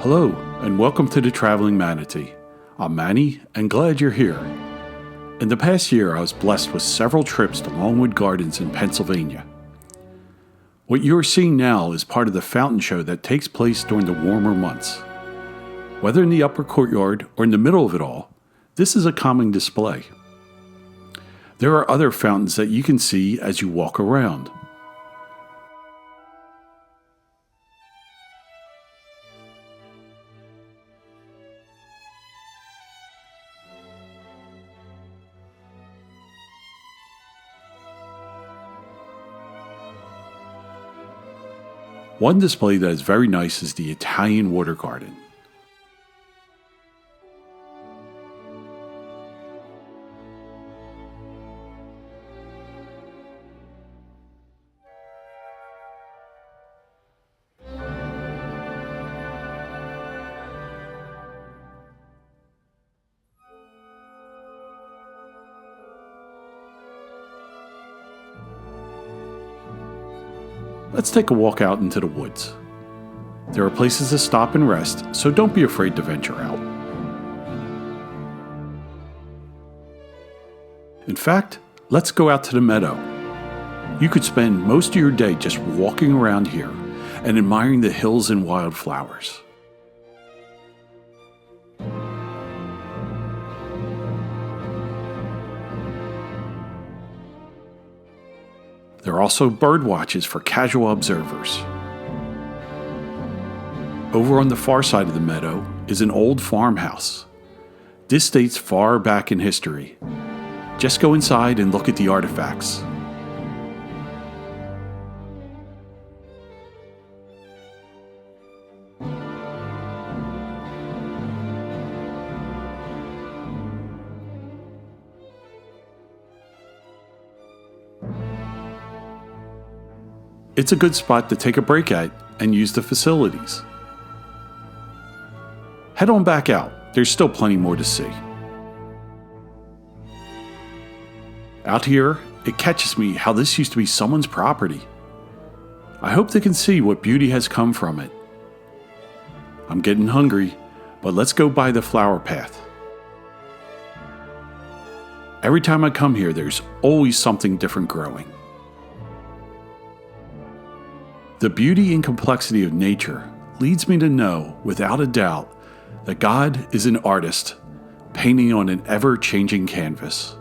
Hello, and welcome to the Traveling Manatee. I'm Manny, and glad you're here. In the past year, I was blessed with several trips to Longwood Gardens in Pennsylvania. What you are seeing now is part of the fountain show that takes place during the warmer months. Whether in the upper courtyard or in the middle of it all, this is a common display. There are other fountains that you can see as you walk around. One display that is very nice is the Italian water garden. Let's take a walk out into the woods. There are places to stop and rest, so don't be afraid to venture out. In fact, let's go out to the meadow. You could spend most of your day just walking around here and admiring the hills and wildflowers. There are also bird watches for casual observers. Over on the far side of the meadow is an old farmhouse. This dates far back in history. Just go inside and look at the artifacts. It's a good spot to take a break at and use the facilities. Head on back out, there's still plenty more to see. Out here, it catches me how this used to be someone's property. I hope they can see what beauty has come from it. I'm getting hungry, but let's go by the flower path. Every time I come here, there's always something different growing. The beauty and complexity of nature leads me to know, without a doubt, that God is an artist painting on an ever-changing canvas.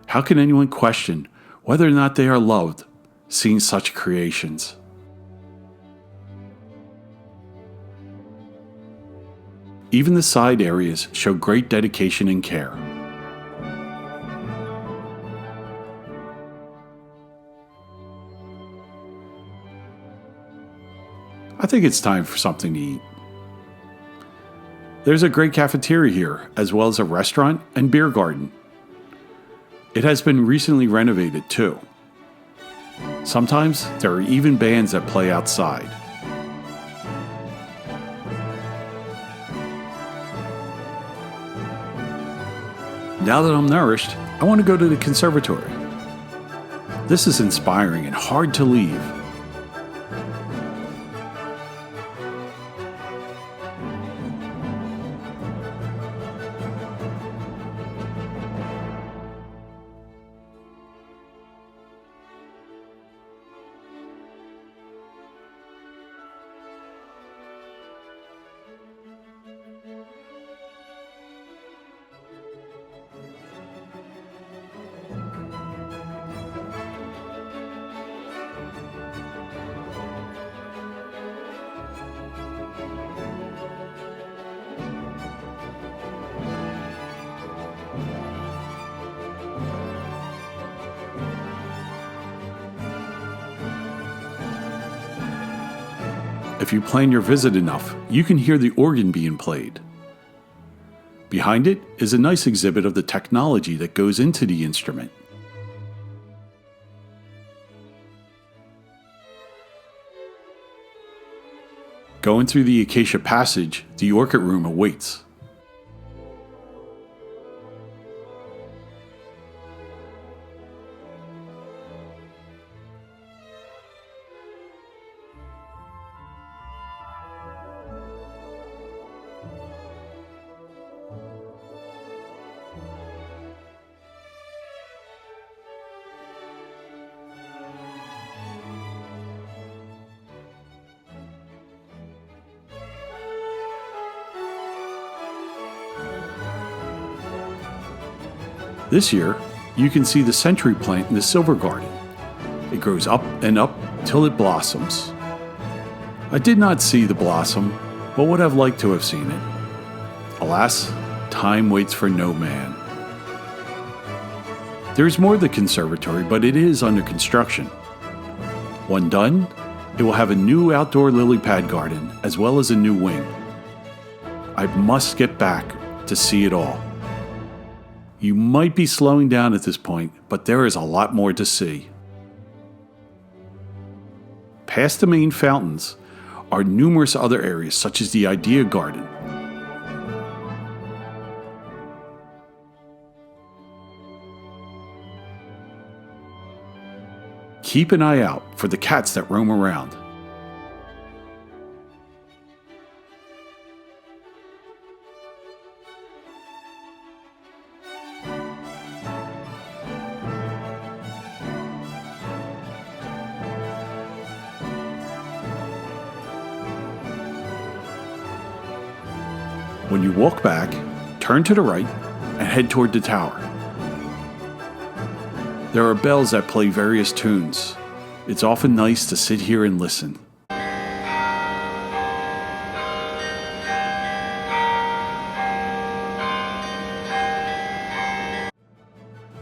How can anyone question whether or not they are loved seeing such creations? Even the side areas show great dedication and care. I think it's time for something to eat. There's a great cafeteria here, as well as a restaurant and beer garden. It has been recently renovated too. Sometimes there are even bands that play outside. Now that I'm nourished, I want to go to the conservatory. This is inspiring and hard to leave. If you plan your visit enough, you can hear the organ being played. Behind it is a nice exhibit of the technology that goes into the instrument. Going through the acacia passage, the orchid room awaits. This year, you can see the century plant in the silver garden. It grows up and up till it blossoms. I did not see the blossom, but would have liked to have seen it. Alas, time waits for no man. There is more to the conservatory, but it is under construction. When done, it will have a new outdoor lily pad garden as well as a new wing. I must get back to see it all. You might be slowing down at this point, but there is a lot more to see. Past the main fountains are numerous other areas such as the Idea Garden. Keep an eye out for the cats that roam around. When you walk back, turn to the right and head toward the tower. There are bells that play various tunes. It's often nice to sit here and listen.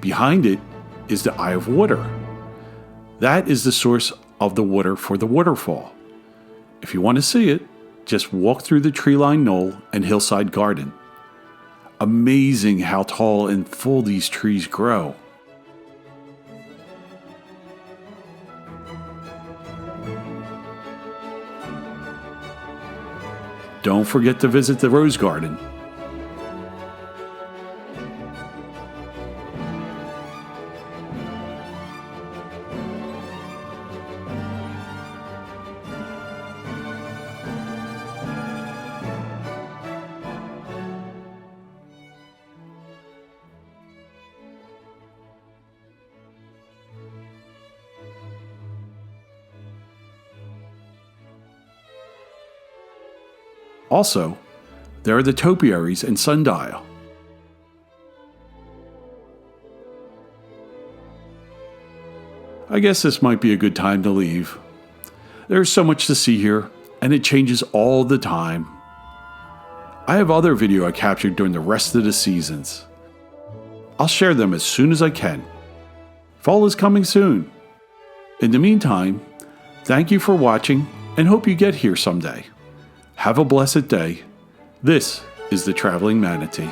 Behind it is the Eye of Water. That is the source of the water for the waterfall. If you want to see it, just walk through the tree-lined knoll and hillside garden. Amazing how tall and full these trees grow. Don't forget to visit the Rose Garden. Also, there are the topiaries and sundial. I guess this might be a good time to leave. There's so much to see here, and it changes all the time. I have other video I captured during the rest of the seasons. I'll share them as soon as I can. Fall is coming soon. In the meantime, thank you for watching and hope you get here someday. Have a blessed day. This is the Traveling Manatee.